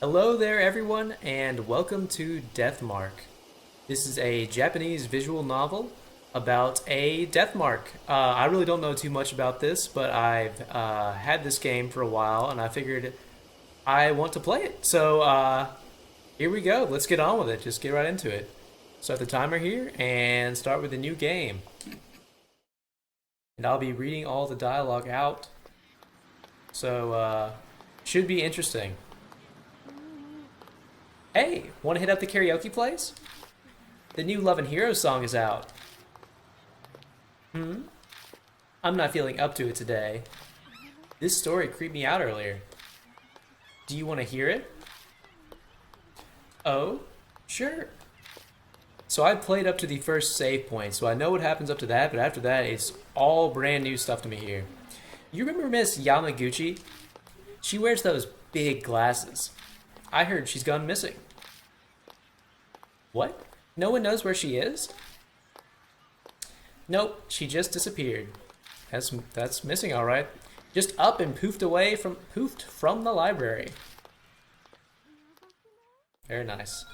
Hello there, everyone, and welcome to Deathmark. This is a Japanese visual novel about a Deathmark. I really don't know too much about this, but I've had this game for a while, and I figured I want to play it. So here we go. Let's get on with it. Just get right into it. Start the timer here and start with a new game. And I'll be reading all the dialogue out. So should be interesting. Hey, want to hit up the karaoke place? The new Love and Heroes song is out. I'm not feeling up to it today. This story creeped me out earlier. Do you want to hear it? Oh, sure. So I played up to the first save point, so I know what happens up to that, but after that, it's all brand new stuff to me here. You remember Miss Yamaguchi? She wears those big glasses. I heard she's gone missing. What? No one knows where she is? Nope, she just disappeared. That's missing, all right. Just up and poofed from the library. Very nice.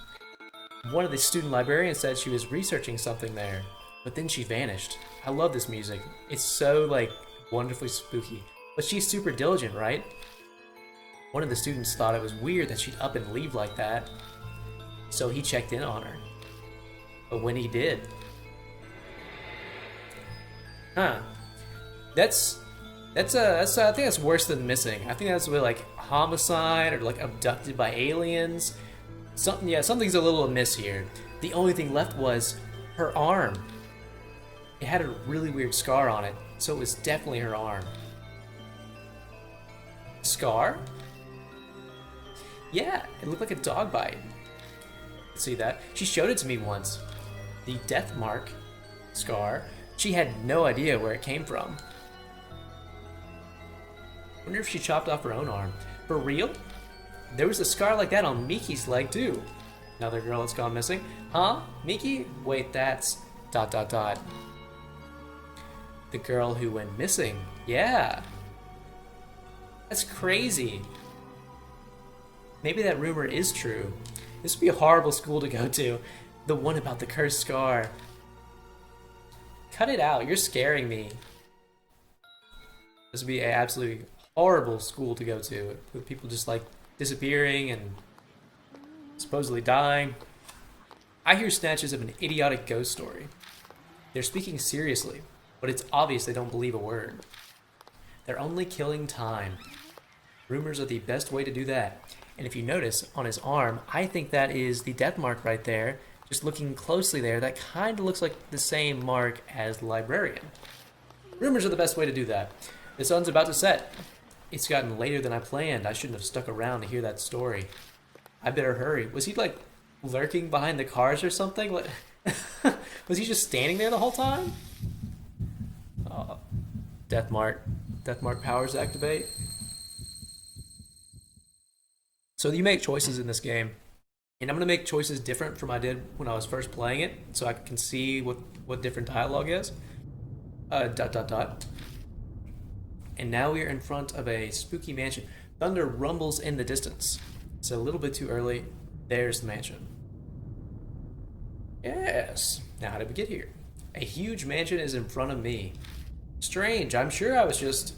One of the student librarians said she was researching something there, but then she vanished. I love this music. It's so wonderfully spooky. But she's super diligent, right? One of the students thought it was weird that she'd up and leave like that, so he checked in on her. But when he did... Huh. I think that's worse than missing. I think that's really homicide or abducted by aliens. Something's a little amiss here. The only thing left was her arm. It had a really weird scar on it, so it was definitely her arm. Scar? Yeah, it looked like a dog bite. See that? She showed it to me once. The death mark scar. She had no idea where it came from. Wonder if she chopped off her own arm. For real? There was a scar like that on Miki's leg too. Another girl that's gone missing. Huh? Miki? Wait, that's... ... The girl who went missing. Yeah. That's crazy. Maybe that rumor is true. This would be a horrible school to go to. The one about the cursed scar. Cut it out, you're scaring me. This would be an absolutely horrible school to go to, with people just disappearing and supposedly dying. I hear snatches of an idiotic ghost story. They're speaking seriously, but it's obvious they don't believe a word. They're only killing time. Rumors are the best way to do that. And if you notice, on his arm, I think that is the death mark right there. Just looking closely there, that kind of looks like the same mark as the librarian. Rumors are the best way to do that. The sun's about to set. It's gotten later than I planned. I shouldn't have stuck around to hear that story. I better hurry. Was he lurking behind the cars or something? Was he just standing there the whole time? Death mark powers activate. So you make choices in this game, and I'm going to make choices different from I did when I was first playing it, so I can see what different dialogue is. ... And now we are in front of a spooky mansion. Thunder rumbles in the distance. It's a little bit too early. There's the mansion. Yes. Now how did we get here? A huge mansion is in front of me. Strange. I'm sure I was just...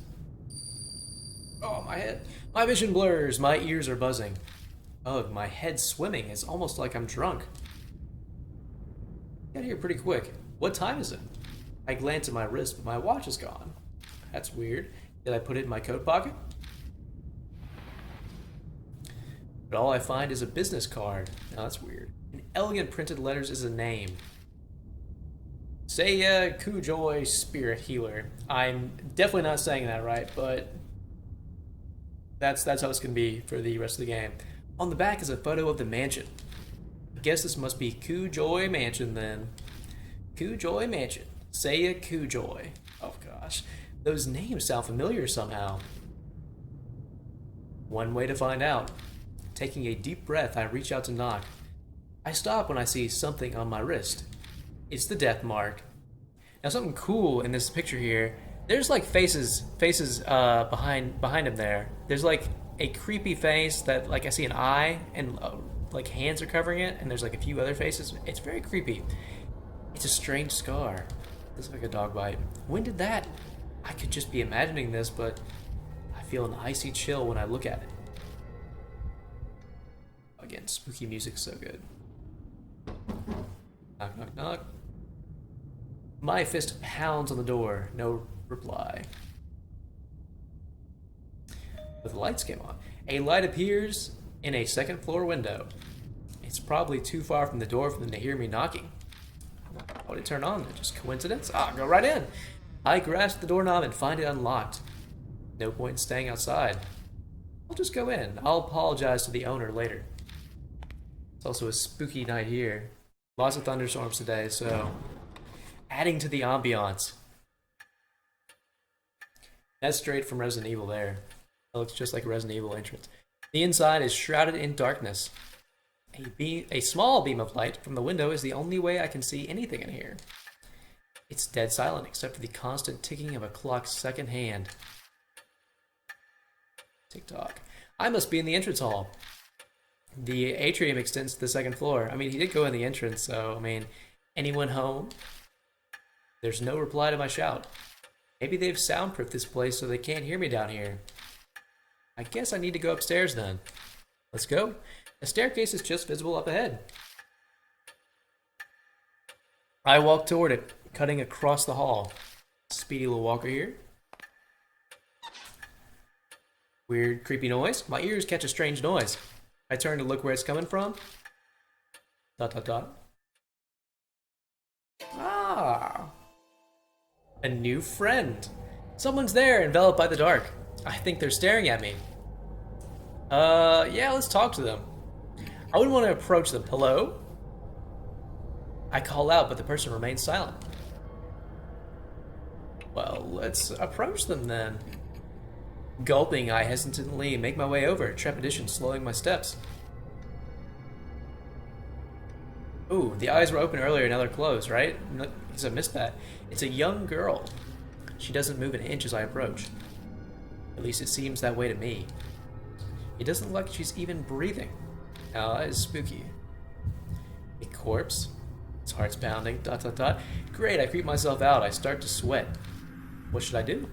Oh, my head. My vision blurs. My ears are buzzing. Ugh, my head's swimming. It's almost like I'm drunk. Got here pretty quick. What time is it? I glance at my wrist, but my watch is gone. That's weird. Did I put it in my coat pocket? But all I find is a business card. Now that's weird. In elegant printed letters is a name. Seiya Kujoy Spirit Healer. I'm definitely not saying that right, but that's how it's going to be for the rest of the game. On the back is a photo of the mansion. I guess this must be Kujoy Mansion then. Kujoy Mansion. Seiya Kujoy. Oh gosh. Those names sound familiar somehow. One way to find out. Taking a deep breath, I reach out to knock. I stop when I see something on my wrist. It's the death mark. Now something cool in this picture here, there's faces behind him there. There's a creepy face that, like, I see an eye and like hands are covering it, and there's like a few other faces. It's very creepy. It's a strange scar. Looks like a dog bite. When did that? I could just be imagining this, but I feel an icy chill when I look at it. Again, spooky music's so good. Knock, knock, knock. My fist pounds on the door. No reply. But the lights came on. A light appears in a second floor window. It's probably too far from the door for them to hear me knocking. Why would it turn on? Just coincidence? Go right in. I grasp the doorknob and find it unlocked. No point in staying outside. I'll just go in. I'll apologize to the owner later. It's also a spooky night here. Lots of thunderstorms today, so adding to the ambiance. That's straight from Resident Evil there. It looks just like a Resident Evil entrance. The inside is shrouded in darkness. A small beam of light from the window is the only way I can see anything in here. It's dead silent except for the constant ticking of a clock's second hand. Tick-tock. I must be in the entrance hall. The atrium extends to the second floor. I mean, he did go in the entrance, so, I mean, anyone home? There's no reply to my shout. Maybe they've soundproofed this place so they can't hear me down here. I guess I need to go upstairs then. Let's go. A staircase is just visible up ahead. I walk toward it, cutting across the hall. Speedy little walker here. Weird, creepy noise. My ears catch a strange noise. I turn to look where it's coming from. Dot, dot, dot. Ah. A new friend. Someone's there, enveloped by the dark. I think they're staring at me. Yeah, let's talk to them. I wouldn't want to approach them. Hello? I call out, but the person remains silent. Well, let's approach them then. Gulping, I hesitantly make my way over, trepidation slowing my steps. Ooh, the eyes were open earlier, now they're closed, right? Because I missed that. It's a young girl. She doesn't move an inch as I approach. At least it seems that way to me. It doesn't look like she's even breathing. Now that is spooky. A corpse? Its heart's pounding, dot dot dot. Great, I creep myself out. I start to sweat. What should I do?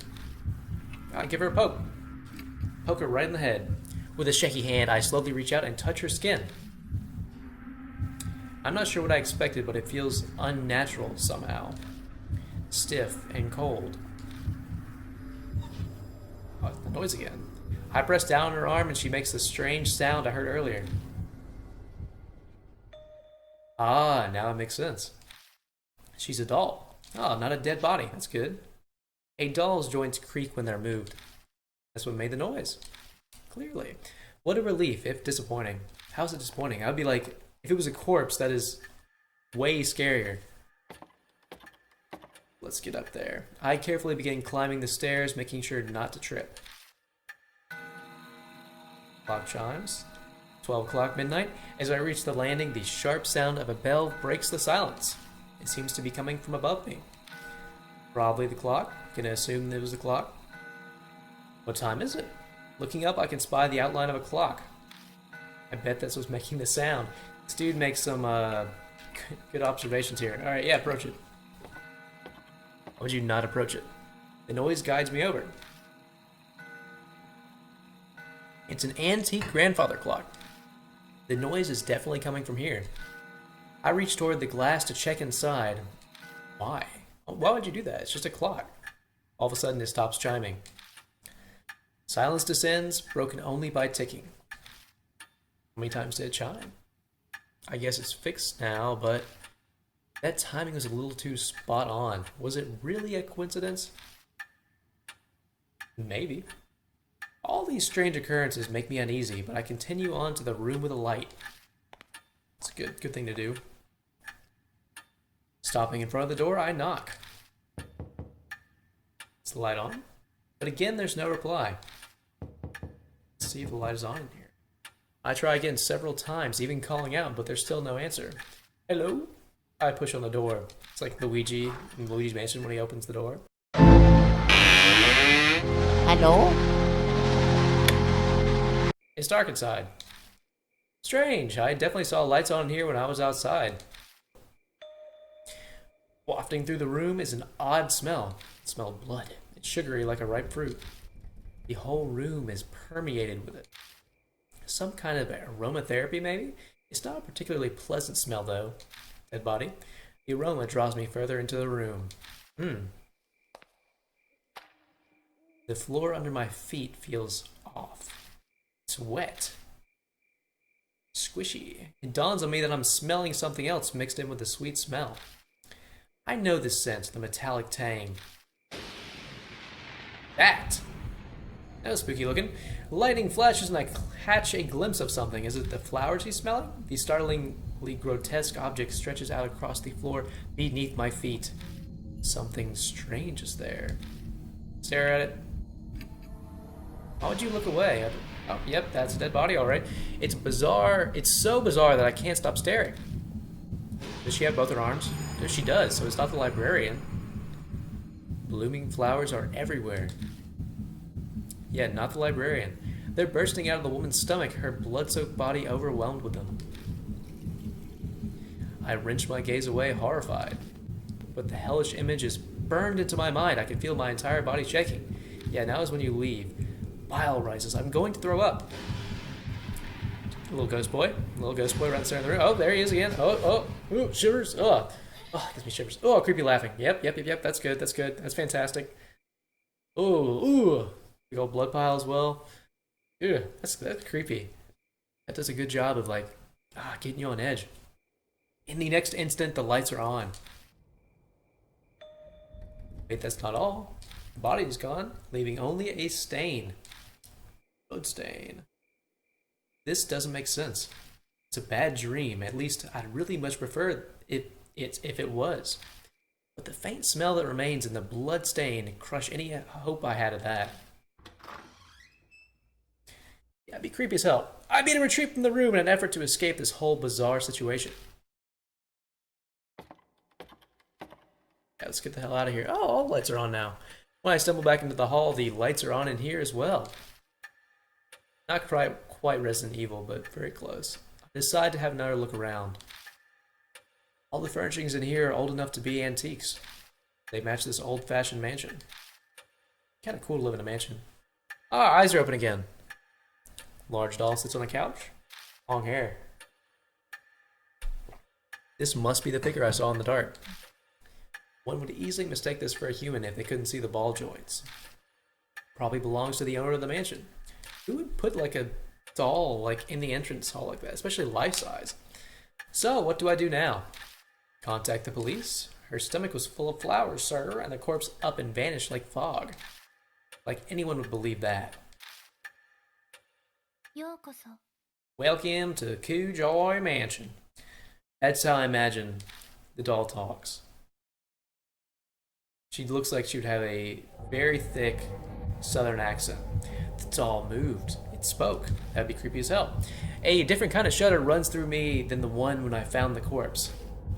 I give her a poke. Poke her right in the head. With a shaky hand, I slowly reach out and touch her skin. I'm not sure what I expected, but it feels unnatural somehow. Stiff and cold. Oh, the noise again. I press down on her arm and she makes the strange sound I heard earlier. Ah, now it makes sense. She's a doll. Oh, not a dead body. That's good. A doll's joints creak when they're moved. That's what made the noise. Clearly. What a relief, if disappointing. How's it disappointing? I would be like, if it was a corpse, that is way scarier. Let's get up there. I carefully begin climbing the stairs, making sure not to trip. Clock chimes. 12 o'clock midnight. As I reach the landing, the sharp sound of a bell breaks the silence. It seems to be coming from above me. Probably the clock. Gonna assume it was the clock. What time is it? Looking up, I can spy the outline of a clock. I bet that's what's making the sound. This dude makes some good observations here. Alright, yeah, approach it. Why would you not approach it? The noise guides me over. It's an antique grandfather clock. The noise is definitely coming from here. I reach toward the glass to check inside. Why? Why would you do that? It's just a clock. All of a sudden, it stops chiming. Silence descends, broken only by ticking. How many times did it chime? I guess it's fixed now, but that timing was a little too spot on. Was it really a coincidence? Maybe. All these strange occurrences make me uneasy, but I continue on to the room with a light. It's a good thing to do. Stopping in front of the door, I knock. Is the light on? But again, there's no reply. Let's see if the light is on in here. I try again several times, even calling out, but there's still no answer. Hello? I push on the door. It's like Luigi in Luigi's Mansion when he opens the door. Hello? It's dark inside. Strange, I definitely saw lights on here when I was outside. Wafting through the room is an odd smell. It smelled blood. It's sugary like a ripe fruit. The whole room is permeated with it. Some kind of aromatherapy, maybe? It's not a particularly pleasant smell, though. Dead body. The aroma draws me further into the room. The floor under my feet feels off. It's wet. Squishy. It dawns on me that I'm smelling something else mixed in with the sweet smell. I know this scent, the metallic tang. That was spooky looking. Lightning flashes and I catch a glimpse of something. Is it the flowers he's smelling? The startlingly grotesque object stretches out across the floor beneath my feet. Something strange is there. Stare at it. Why would you look away? Oh, yep, that's a dead body, all right. It's bizarre. It's so bizarre that I can't stop staring. Does she have both her arms? No, she does, so it's not the librarian. Blooming flowers are everywhere. Yeah, not the librarian. They're bursting out of the woman's stomach, her blood-soaked body overwhelmed with them. I wrench my gaze away, horrified. But the hellish image is burned into my mind. I can feel my entire body shaking. Yeah, now is when you leave. Bile rises. I'm going to throw up. Little ghost boy right in the center of the room. Oh, there he is again. Ooh, shivers. Oh, it gives me shivers. Oh, creepy laughing. Yep. That's good. That's fantastic. Ooh. Big old blood pile as well. Ew, that's creepy. That does a good job of getting you on edge. In the next instant, the lights are on. Wait, that's not all. The body is gone, leaving only a stain. Blood stain. This doesn't make sense. It's a bad dream. At least I'd really much prefer it if it was. But the faint smell that remains in the blood stain crush any hope I had of that. Yeah, it'd be creepy as hell. I made a retreat from the room in an effort to escape this whole bizarre situation. Yeah, let's get the hell out of here. Oh, all the lights are on now. When I stumble back into the hall, the lights are on in here as well. Not quite Resident Evil, but very close. I decide to have another look around. All the furnishings in here are old enough to be antiques. They match this old-fashioned mansion. Kind of cool to live in a mansion. Ah, eyes are open again. Large doll sits on the couch. Long hair. This must be the figure I saw in the dark. One would easily mistake this for a human if they couldn't see the ball joints. Probably belongs to the owner of the mansion. Who would put a doll in the entrance hall like that, especially life size? So, what do I do now? Contact the police? Her stomach was full of flowers, sir, and the corpse up and vanished like fog. Like anyone would believe that. Welcome to Kujoy Mansion. That's how I imagine the doll talks. She looks like she would have a very thick southern accent. The doll moved. It spoke. That'd be creepy as hell. A different kind of shudder runs through me than the one when I found the corpse.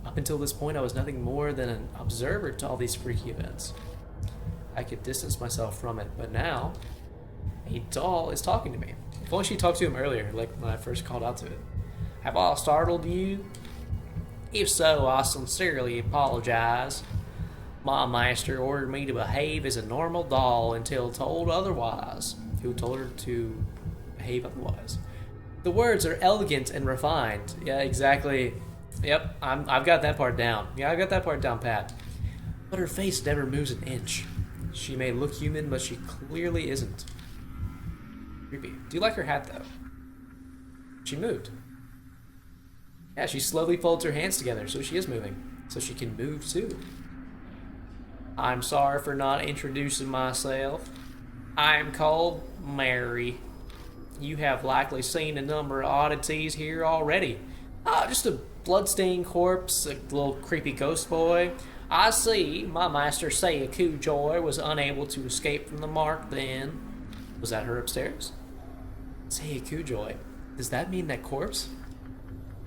Up until this point, I was nothing more than an observer to all these freaky events. I could distance myself from it, but now, a doll is talking to me. If only she talked to him earlier, like when I first called out to it. Have I startled you? If so, I sincerely apologize. My master ordered me to behave as a normal doll until told otherwise. Who told her to behave otherwise? The words are elegant and refined. Yeah, exactly. Yep, I've got that part down. Yeah, I got that part down pat. But her face never moves an inch. She may look human, but she clearly isn't. Creepy. Do you like her hat, though? She moved. Yeah, she slowly folds her hands together, so she is moving. So she can move, too. I'm sorry for not introducing myself. I am called Mary. You have likely seen a number of oddities here already. Just a bloodstained corpse, a little creepy ghost boy. I see. My master Saya Kujoy was unable to escape from the mark then. Was that her upstairs? Saya Kujoy. Does that mean that corpse?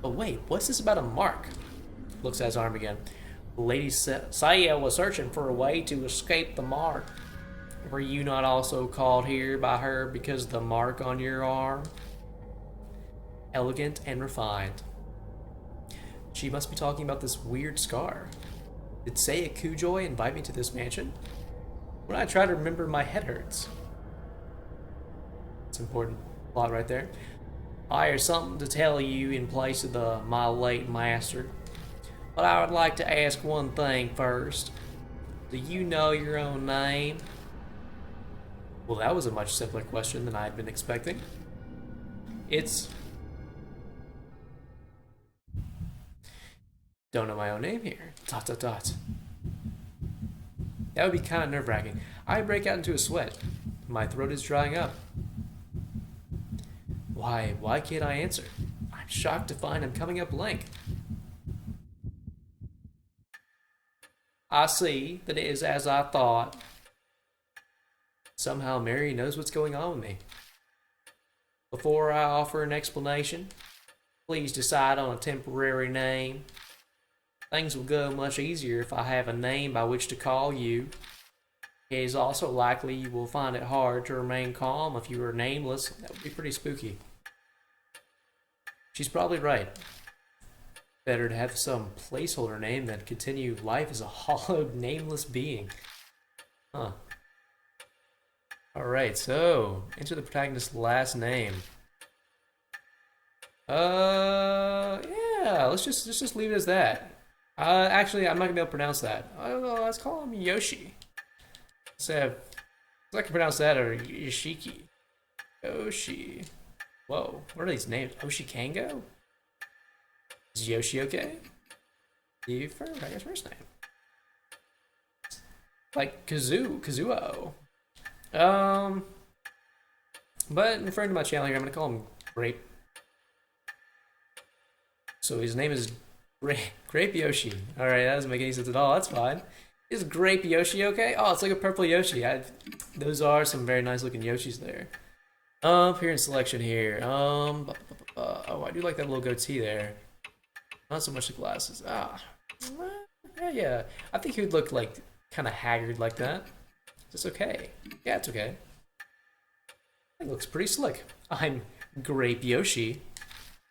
But wait, what's this about a mark? Looks at his arm again. Lady Saya was searching for a way to escape the mark. Were you not also called here by her because of the mark on your arm? elegant and refined. She must be talking about this weird scar. Did Saya Kujoy invite me to this mansion? When I try to remember, my head hurts. It's important plot right there. I have something to tell you in place of my late master. But I would like to ask one thing first. Do you know your own name? Well, that was a much simpler question than I had been expecting. It's... Don't know my own name here. ... That would be kind of nerve-wracking. I break out into a sweat. My throat is drying up. Why can't I answer? I'm shocked to find I'm coming up blank. I see that it is as I thought. Somehow Mary knows what's going on with me. Before I offer an explanation, please decide on a temporary name. Things will go much easier if I have a name by which to call you. It is also likely you will find it hard to remain calm if you are nameless. That would be pretty spooky. She's probably right. Better to have some placeholder name than continue life as a hollowed, nameless being. Huh. Alright, so, enter the protagonist's last name. Yeah, let's just leave it as that. Actually, I'm not gonna be able to pronounce that. Let's call him Yoshi. So, I can pronounce that, or Yoshiki. Yoshi. Whoa, what are these names? Oshikango? Is Yoshi okay? The first, I guess, first name. Like Kazuo. But referring to my channel here, I'm gonna call him Grape. So his name is Grape Yoshi. Alright, that doesn't make any sense at all. That's fine. Is Grape Yoshi okay? Oh, it's like a purple Yoshi. Those are some very nice looking Yoshis there. Appearance selection here. Oh, I do like that little goatee there. Not so much the glasses. Yeah. I think he would look like kind of haggard like that. Is this okay? Yeah, it's okay. It looks pretty slick. I'm Grape Yoshi.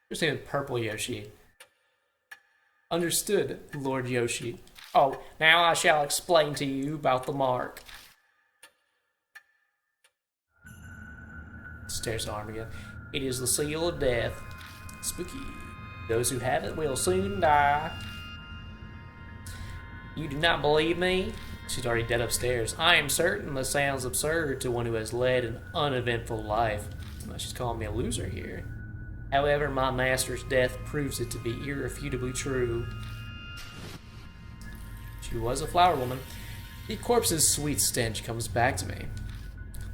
Your name is Purple Yoshi. Understood, Lord Yoshi. Oh, now I shall explain to you about the mark. Stares at arm again. It is the seal of death. Spooky. Those who have it will soon die. You do not believe me? She's already dead upstairs. I am certain this sounds absurd to one who has led an uneventful life. Well, she's calling me a loser here. However, my master's death proves it to be irrefutably true. She was a flower woman. The corpse's sweet stench comes back to me.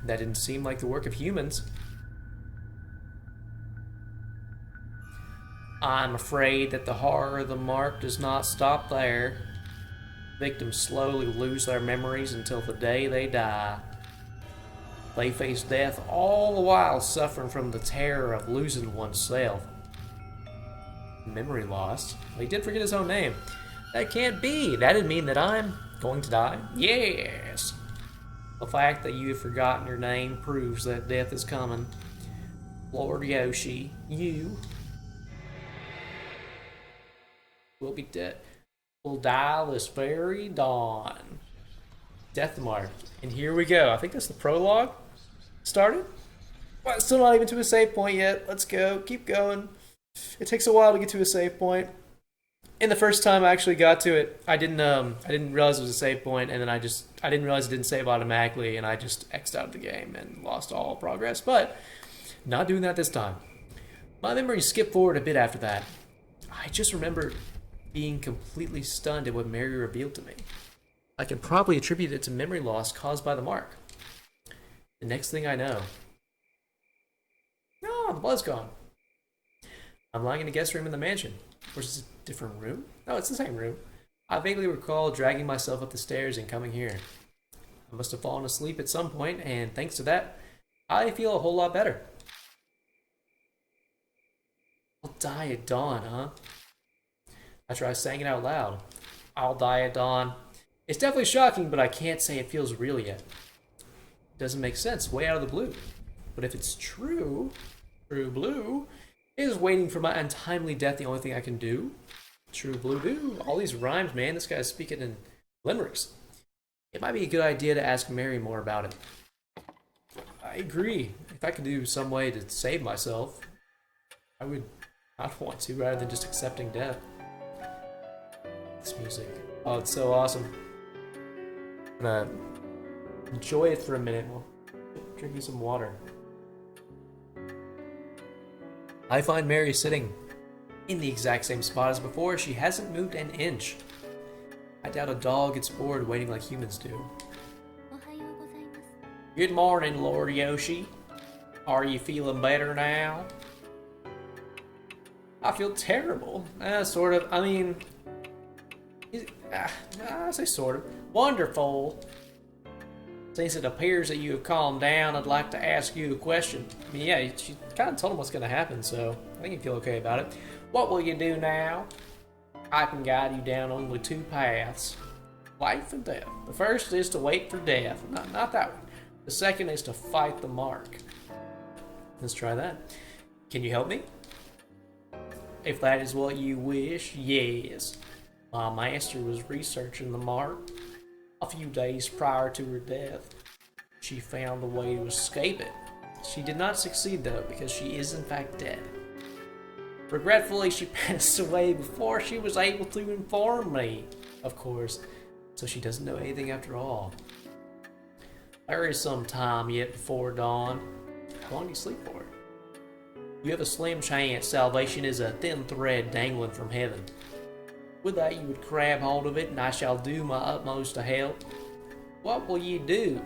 That didn't seem like the work of humans. I'm afraid that the horror of the mark does not stop there. Victims slowly lose their memories until the day they die. They face death all the while suffering from the terror of losing oneself. Memory loss? He did forget his own name. That can't be. That'd mean that I'm going to die? Yes. The fact that you have forgotten your name proves that death is coming. Lord Yoshi, you will be dead. Will die this very dawn. Death mark. And here we go. I think that's the prologue. Started? Well, still not even to a save point yet. Let's go. Keep going. It takes a while to get to a save point. And the first time I actually got to it, I didn't realize it was a save point, and then I didn't realize it didn't save automatically, and I just X'd out of the game and lost all progress. But not doing that this time. My memories skip forward a bit after that. I just remember being completely stunned at what Mary revealed to me. I can probably attribute it to memory loss caused by the mark. The next thing I know... No, the blood's gone. I'm lying in a guest room in the mansion. Or is this a different room? No, it's the same room. I vaguely recall dragging myself up the stairs and coming here. I must have fallen asleep at some point, and thanks to that, I feel a whole lot better. I'll die at dawn, huh? After I sang it out loud. I'll die at dawn. It's definitely shocking, but I can't say it feels real yet. It doesn't make sense, way out of the blue. But if it's true blue, Is waiting for my untimely death the only thing I can do? True blue do. All these rhymes, man. This guy's speaking in limericks. It might be a good idea to ask Mary more about it. I agree. If I could do some way to save myself, I would not want to, rather than just accepting death. This music. Oh, it's so awesome. I'm gonna enjoy it for a minute while drinking some water. I find Mary sitting in the exact same spot as before. She hasn't moved an inch. I doubt a dog gets bored waiting like humans do. Good morning, Lord Yoshi. Are you feeling better now? I feel terrible. Sort of. I mean, I say sort of. Wonderful. Since it appears that you have calmed down, I'd like to ask you a question. I mean, yeah, she kind of told him what's going to happen, so I think you feel okay about it. What will you do now? I can guide you down only two paths. Life and death. The first is to wait for death. Not that one. The second is to fight the mark. Let's try that. Can you help me? If that is what you wish, yes. My master was researching the mark. A few days prior to her death, she found a way to escape it. She did not succeed though, because she is in fact dead. Regretfully, she passed away before she was able to inform me, of course, so she doesn't know anything after all. There is some time yet before dawn. How long do you sleep for? You have a slim chance. Salvation is a thin thread dangling from heaven. With that, you would grab hold of it, and I shall do my utmost to help. What will you do?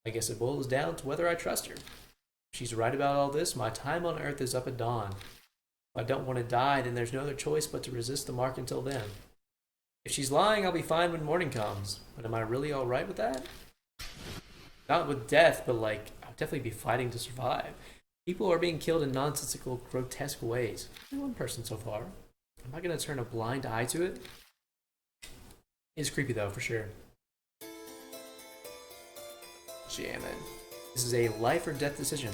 I guess it boils down to whether I trust her. If she's right about all this, my time on Earth is up at dawn. If I don't want to die, then there's no other choice but to resist the mark until then. If she's lying, I'll be fine when morning comes. But am I really alright with that? Not with death, but like, I'll definitely be fighting to survive. People are being killed in nonsensical, grotesque ways. Only one person so far. Am I going to turn a blind eye to it? It's creepy though, for sure. Jamming. This is a life or death decision.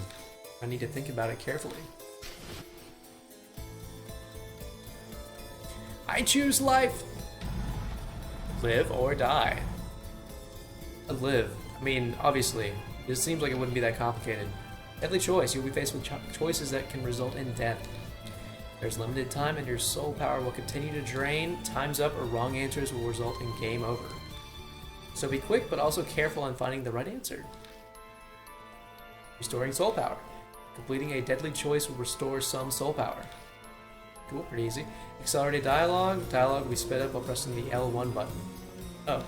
I need to think about it carefully. I choose life. Live or die. Live. I mean, obviously. It seems like it wouldn't be that complicated. Deadly choice. You'll be faced with choices that can result in death. There's limited time and your soul power will continue to drain. Time's up or wrong answers will result in game over. So be quick but also careful on finding the right answer. Restoring soul power. Completing a deadly choice will restore some soul power. Cool, pretty easy. Accelerated dialogue. Dialogue will be sped up while pressing the L1 button. Oh.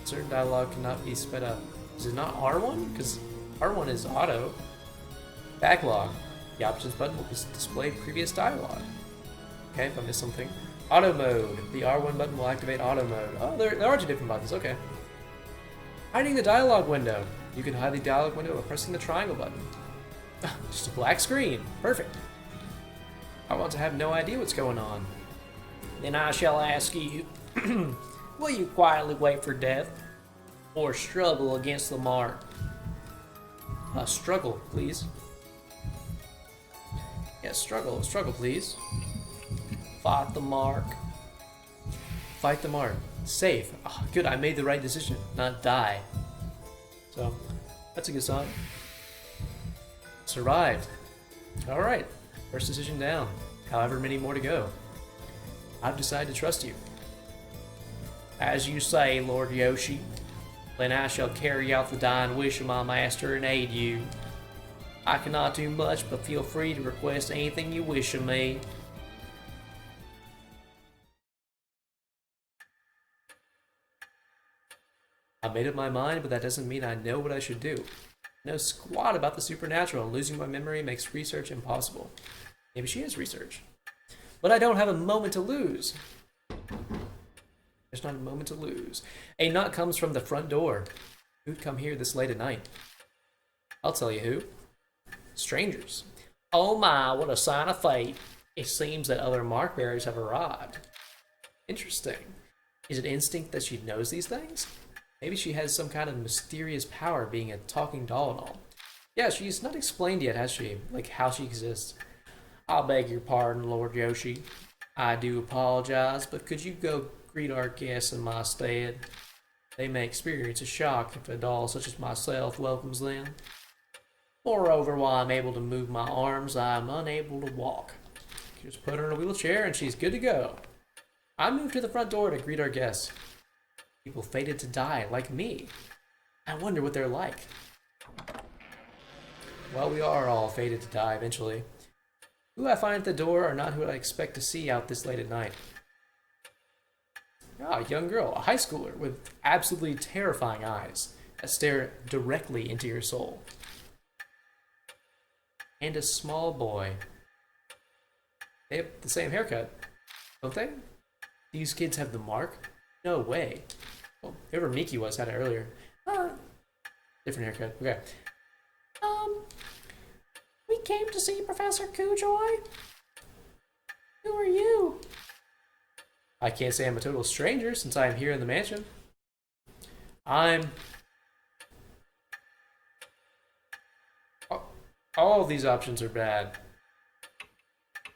Certain dialogue cannot be sped up. Is it not R1? Because R1 is auto. Backlog. The options button will display previous dialogue. Okay, if I missed something. Auto mode. The R1 button will activate auto mode. Oh, there are two different buttons. Okay. Hiding the dialogue window. You can hide the dialogue window by pressing the triangle button. Just a black screen. Perfect. I want to have no idea what's going on. Then I shall ask you, will you quietly wait for death or struggle against the mark? Struggle, please. Yes, struggle, please. Fight the mark. Fight the mark. Save. Oh, good, I made the right decision. Not die. So, that's a good sign. Survived. Alright. First decision down. However many more to go. I've decided to trust you. As you say, Lord Yoshi. Then I shall carry out the dying wish of my master and aid you. I cannot do much, but feel free to request anything you wish of me. I made up my mind, but that doesn't mean I know what I should do. I know squat about the supernatural, and losing my memory makes research impossible. Maybe she has research. But I don't have a moment to lose. There's not a moment to lose. A knock comes from the front door. Who'd come here this late at night? I'll tell you who. Strangers. Oh my, what a sign of fate. It seems that other mark bearers have arrived. Interesting. Is it instinct that she knows these things? Maybe she has some kind of mysterious power being a talking doll and all. Yeah, she's not explained yet, has she? Like, how she exists. I'll beg your pardon, Lord Yoshi. I do apologize, but could you go greet our guests in my stead? They may experience a shock if a doll such as myself welcomes them. Moreover, while I'm able to move my arms, I'm unable to walk. Just put her in a wheelchair and she's good to go. I move to the front door to greet our guests. People fated to die, like me. I wonder what they're like. Well, we are all fated to die eventually. Who I find at the door are not who I expect to see out this late at night. Ah, a young girl, a high schooler with absolutely terrifying eyes that stare directly into your soul. And a small boy. They have the same haircut, don't they? These kids have the mark? No way. Well, whoever Miki was had it earlier. Different haircut. Okay. We came to see Professor Kujoy. Who are you? I can't say I'm a total stranger since I am here in the mansion. All of these options are bad.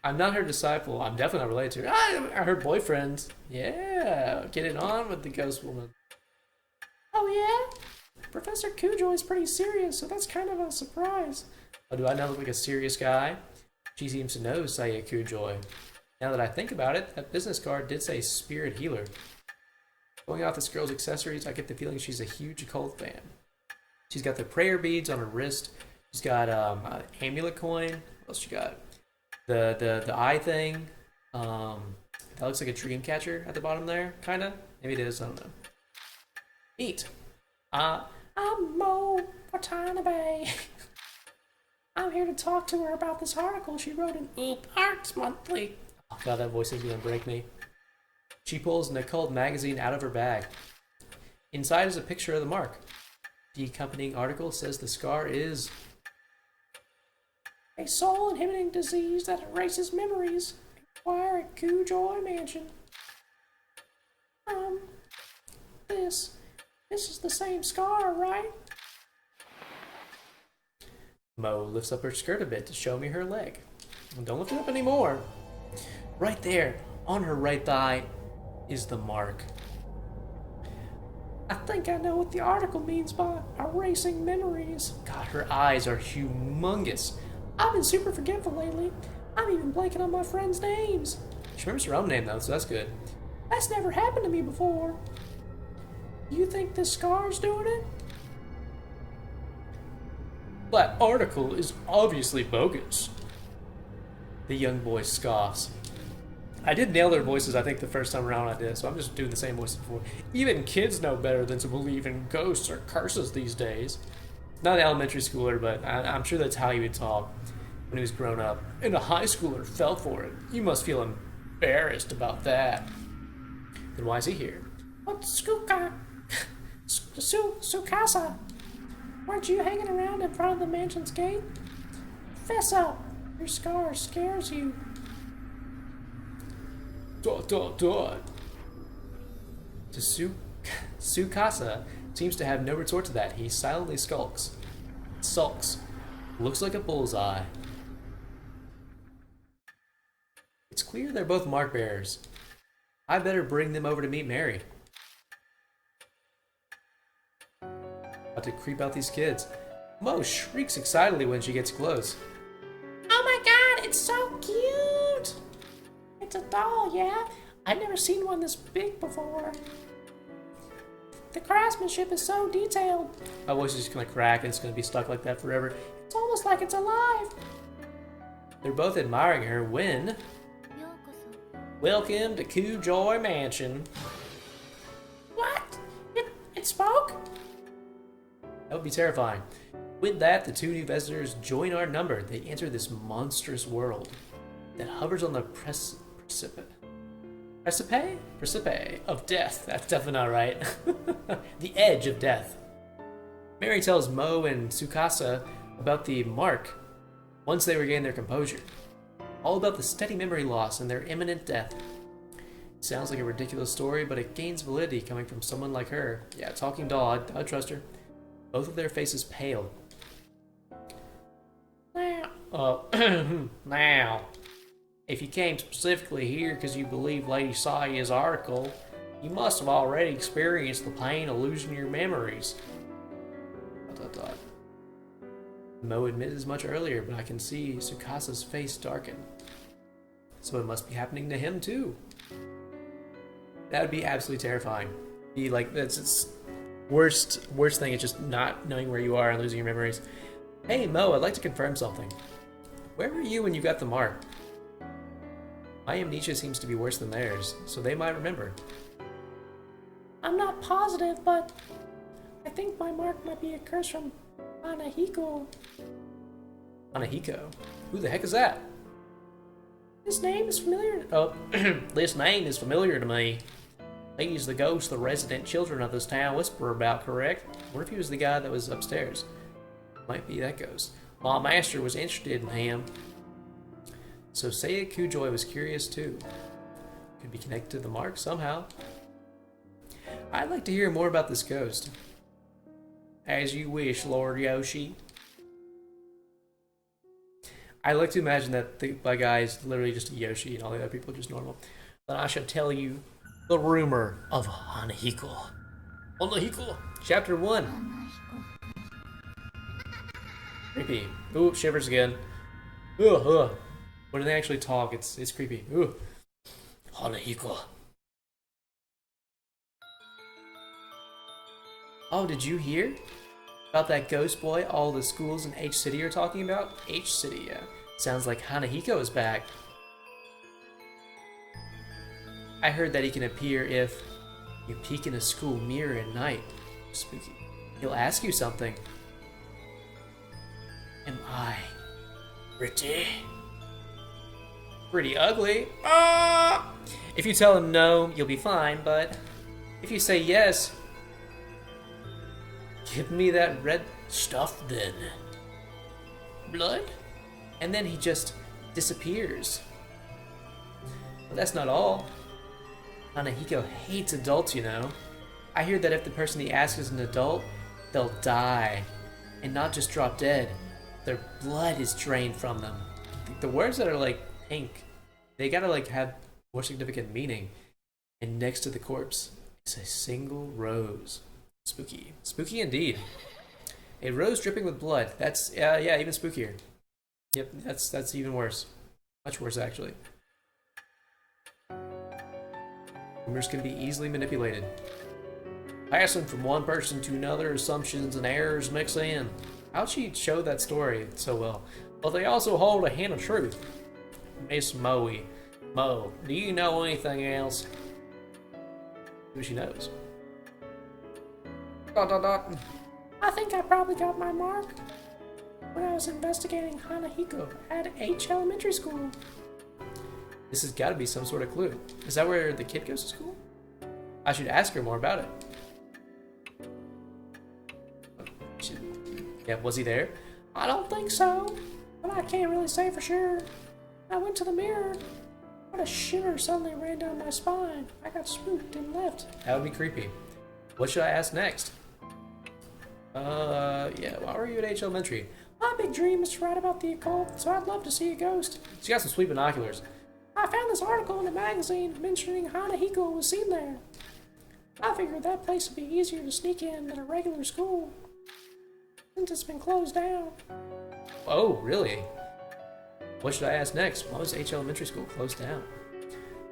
I'm not her disciple. I'm definitely not related to her. I'm her boyfriend. Yeah, getting on with the ghost woman. Oh yeah? Professor Kujoy's pretty serious, so that's kind of a surprise. Oh, do I not look like a serious guy? She seems to know Saya Kujoy. Now that I think about it, that business card did say Spirit Healer. Going off this girl's accessories, I get the feeling she's a huge occult fan. She's got the prayer beads on her wrist. She's got an amulet coin. What else she got? The eye thing. That looks like a dream catcher at the bottom there, kinda. Maybe it is. I don't know. Neat. I'm Mo Watanabe. I'm here to talk to her about this article she wrote in Oop Arts Monthly. Oh god, that voice is gonna break me. She pulls an occult magazine out of her bag. Inside is a picture of the mark. The accompanying article says the scar is a soul-inhibiting disease that erases memories. Inquire at Kujoy Mansion. This is the same scar, right? Mo lifts up her skirt a bit to show me her leg. Don't lift it up anymore. Right there, on her right thigh, is the mark. I think I know what the article means by erasing memories. God, her eyes are humongous. I've been super forgetful lately. I'm even blanking on my friends' names. She remembers her own name though, so that's good. That's never happened to me before. You think this scar's doing it? That article is obviously bogus. The young boy scoffs. I did nail their voices, I think, the first time around I did, so I'm just doing the same voice before. Even kids know better than to believe in ghosts or curses these days. Not an elementary schooler, but I'm sure that's how he would talk when he was grown up. And a high schooler fell for it. You must feel embarrassed about that. Then why is he here? What's Sukasa? Weren't you hanging around in front of the mansion's gate? Fess up! Your scar scares you. Sukasa seems to have no retort to that. He silently sulks. Looks like a bullseye. It's clear they're both mark bearers. I better bring them over to meet Mary. About to creep out these kids. Mo shrieks excitedly when she gets close. Oh my god, it's so cute! It's a doll, yeah? I've never seen one this big before. The craftsmanship is so detailed. My voice is just gonna crack and it's gonna be stuck like that forever. It's almost like it's alive. They're both admiring her when... Welcome to Kujoy Mansion. What? It spoke? That would be terrifying. With that, the two new visitors join our number. They enter this monstrous world that hovers on the precipice of death. That's definitely not right. The edge of death. Mary tells Mo and Sukasa about the mark once they regain their composure. All about the steady memory loss and their imminent death. It sounds like a ridiculous story, but it gains validity coming from someone like her. Yeah, talking doll, I'd trust her. Both of their faces pale. Now, if you came specifically here because you believe Lady Saya's article, you must have already experienced the pain of losing your memories. ... Mo admitted as much earlier, but I can see Tsukasa's face darken. So it must be happening to him too. That would be absolutely terrifying. Be like, that's its worst thing is just not knowing where you are and losing your memories. Hey Mo, I'd like to confirm something. Where were you when you got the mark? My amnesia seems to be worse than theirs, so they might remember. I'm not positive, but I think my mark might be a curse from Hanahiko. Hanahiko? Who the heck is that? This name is familiar. Oh, this name is familiar to me. He's the ghost the resident children of this town whisper about, correct? What if he was the guy that was upstairs? Might be that ghost. My master was interested in him. So Seiya Kujoy was curious too. Could be connected to the mark somehow. I'd like to hear more about this ghost. As you wish, Lord Yoshi. I like to imagine that the guy is literally just a Yoshi and all the other people are just normal. But I shall tell you the rumor of Hanahiko. Hanahiko, Chapter 1. Creepy. Ooh, shivers again. Ugh. When they actually talk, it's creepy. Ooh. Hanahiko. Oh, did you hear? About that ghost boy all the schools in H-City are talking about? H-City, yeah. Sounds like Hanahiko is back. I heard that he can appear if you peek in a school mirror at night. Spooky. He'll ask you something. Am I pretty? Pretty ugly? Ah! If you tell him no, you'll be fine, but if you say yes, give me that red stuff then. Blood? And then he just disappears. But that's not all. Hanahiko hates adults, you know. I hear that if the person he asks is an adult, they'll die. And not just drop dead. Their blood is drained from them. The words that are like pink, they gotta like have more significant meaning. And next to the corpse is a single rose. Spooky. Spooky indeed. A rose dripping with blood. That's, yeah, even spookier. Yep, that's even worse. Much worse, actually. Rumors can be easily manipulated. Passing from one person to another, assumptions and errors mix in. How'd she show that story so well? But they also hold a hint of truth. Miss Moe. Mo, do you know anything else? Who she knows. ... I think I probably got my mark when I was investigating Hanahiko at H Elementary School. This has got to be some sort of clue. Is that where the kid goes to school? I should ask her more about it. Yeah, was he there? I don't think so, but I can't really say for sure. I went to the mirror, but a shiver suddenly ran down my spine. I got spooked and left. That would be creepy. What should I ask next? Yeah, why were you at H Elementary? My big dream is to write about the occult, so I'd love to see a ghost. She's got some sweet binoculars. I found this article in a magazine mentioning Hanahiko was seen there. I figured that place would be easier to sneak in than a regular school, since it's been closed down. Oh, really? What should I ask next? Why was H Elementary School closed down?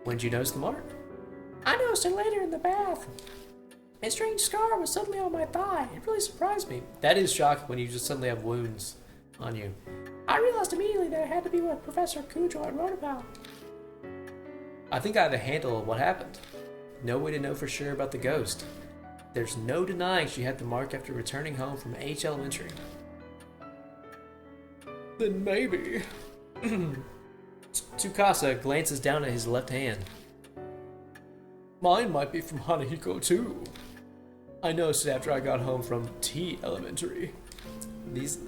When did you notice the mark? I noticed it later in the bath. A strange scar was suddenly on my thigh. It really surprised me. That is shocking when you just suddenly have wounds on you. I realized immediately that it had to be what Professor Kujoy wrote about. I think I have a handle of what happened. No way to know for sure about the ghost. There's no denying she had the mark after returning home from H Elementary. Then maybe... Tsukasa glances down at his left hand. Mine might be from Hanahiko too. I noticed it after I got home from T Elementary. These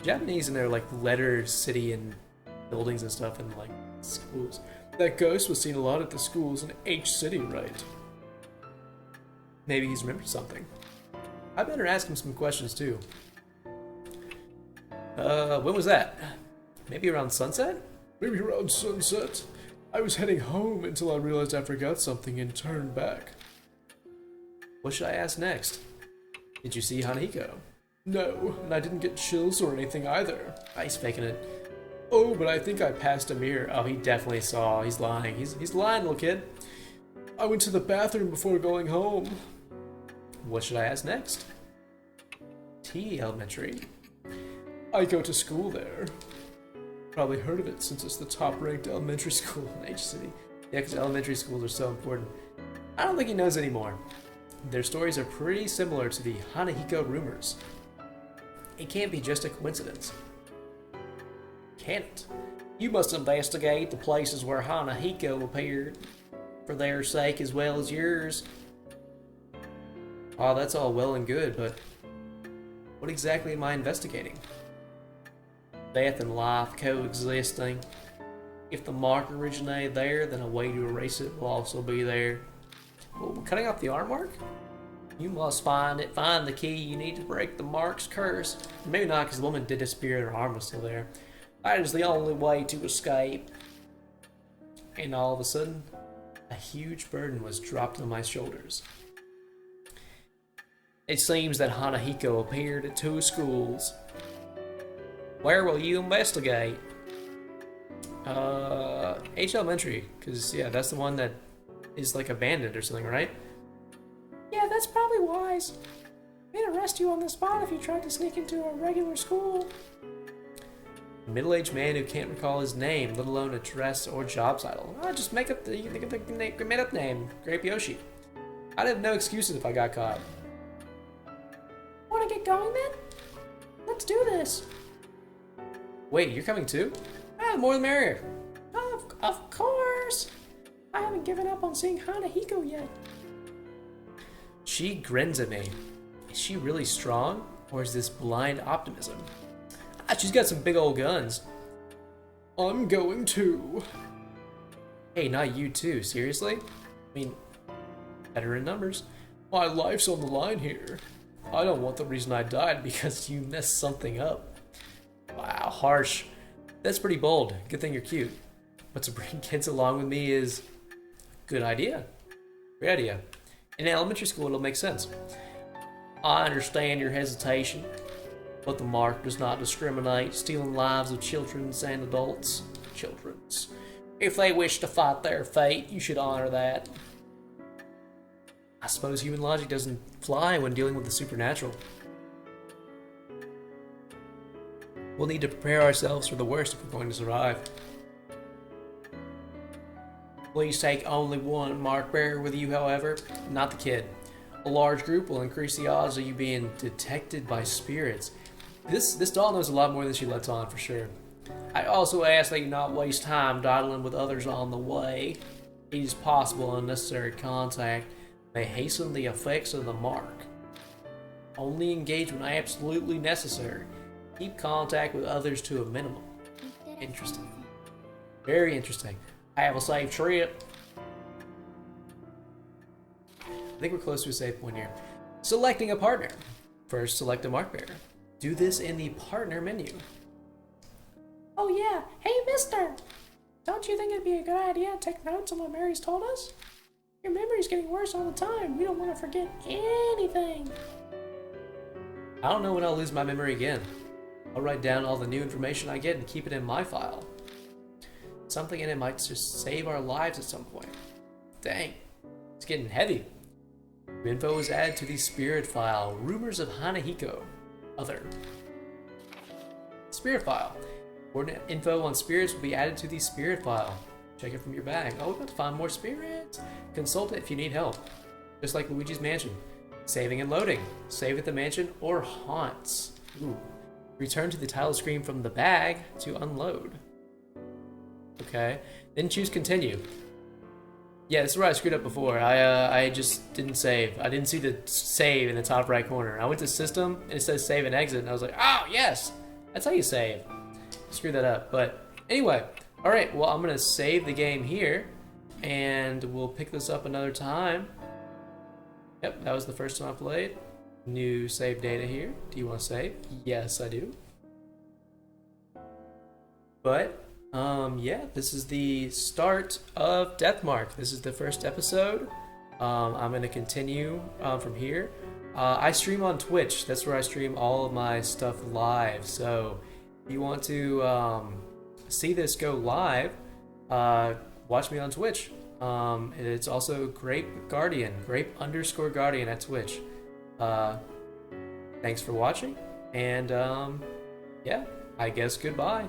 Japanese and their like letter city and buildings and stuff and like schools. That ghost was seen a lot at the schools in H City, right? Maybe he's remembered something. I better ask him some questions too. When was that? Maybe around sunset? Maybe around sunset. I was heading home until I realized I forgot something and turned back. What should I ask next? Did you see Hanahiko? No, and I didn't get chills or anything either. He's faking it. Oh, but I think I passed a mirror. Oh, he definitely saw. He's lying. He's lying, little kid. I went to the bathroom before going home. What should I ask next? T Elementary. I go to school there. Probably heard of it since it's the top-ranked elementary school in H City. Yeah, because elementary schools are so important. I don't think he knows anymore. Their stories are pretty similar to the Hanahiko rumors. It can't be just a coincidence. Can it? You must investigate the places where Hanahiko appeared, for their sake as well as yours. Oh, that's all well and good, but what exactly am I investigating? Death and life coexisting. If the mark originated there, then a way to erase it will also be there. Well, cutting off the arm mark? You must find it. Find the key you need to break the mark's curse. Maybe not, because the woman did disappear and her arm was still there. That is the only way to escape. And all of a sudden, a huge burden was dropped on my shoulders. It seems that Hanahiko appeared at 2 schools. Where will you investigate? H Elementary, because yeah, that's the one that is like abandoned or something, right? Yeah, that's probably wise. They'd arrest you on the spot if you tried to sneak into a regular school. A middle-aged man who can't recall his name, let alone address or job title. Just make up the made-up name, Grape Yoshi. I'd have no excuses if I got caught. Wanna get going then? Let's do this. Wait, you're coming too? Ah, more the merrier. Of course. I haven't given up on seeing Hanahiko yet. She grins at me. Is she really strong, or is this blind optimism? Ah, she's got some big old guns. I'm going too. Hey, not you too, seriously? I mean, better in numbers. My life's on the line here. I don't want the reason I died because you messed something up. Wow, harsh. That's pretty bold. Good thing you're cute. But to bring kids along with me is a good idea. Great idea. In elementary school, it'll make sense. I understand your hesitation, but the mark does not discriminate, stealing lives of children and adults. Children's. If they wish to fight their fate, you should honor that. I suppose human logic doesn't fly when dealing with the supernatural. We'll need to prepare ourselves for the worst if we're going to survive. Please take only one mark bearer with you, however, not the kid. A large group will increase the odds of you being detected by spirits. This doll knows a lot more than she lets on, for sure. I also ask that you not waste time dawdling with others on the way. It is possible unnecessary contact may hasten the effects of the mark. Only engage when absolutely necessary. Keep contact with others to a minimum. Interesting. Very interesting. Have a safe trip. I think we're close to a safe point here. Selecting a partner. First, select a mark bearer. Do this in the partner menu. Oh yeah, hey mister! Don't you think it'd be a good idea to take notes on what Mary's told us? Your memory's getting worse all the time. We don't want to forget anything. I don't know when I'll lose my memory again. I'll write down all the new information I get and keep it in my file. Something in it might just save our lives at some point. Dang, it's getting heavy. Info is added to the spirit file. Rumors of Hanahiko. Other. Spirit file. Coordinate info on spirits will be added to the spirit file. Check it from your bag. Oh, we're about to find more spirits. Consult it if you need help. Just like Luigi's Mansion. Saving and loading. Save at the mansion or haunts. Ooh. Return to the title screen from the bag to unload. Okay. Then choose continue. Yeah, this is where I screwed up before. I just didn't save. I didn't see the save in the top right corner. I went to system and it says save and exit and I was like, oh yes, that's how you save. Screwed that up. But anyway, all right, well, I'm gonna save the game here and we'll pick this up another time. Yep, that was the first time I played. New save data here. Do you want to save? Yes, I do. But yeah, this is the start of Deathmark. This is the first episode. I'm gonna continue from here. I stream on Twitch. That's where I stream all of my stuff live. So if you want to see this go live, watch me on Twitch. It's also Grape Guardian, Grape_Guardian at Twitch. Thanks for watching, and yeah, I guess goodbye.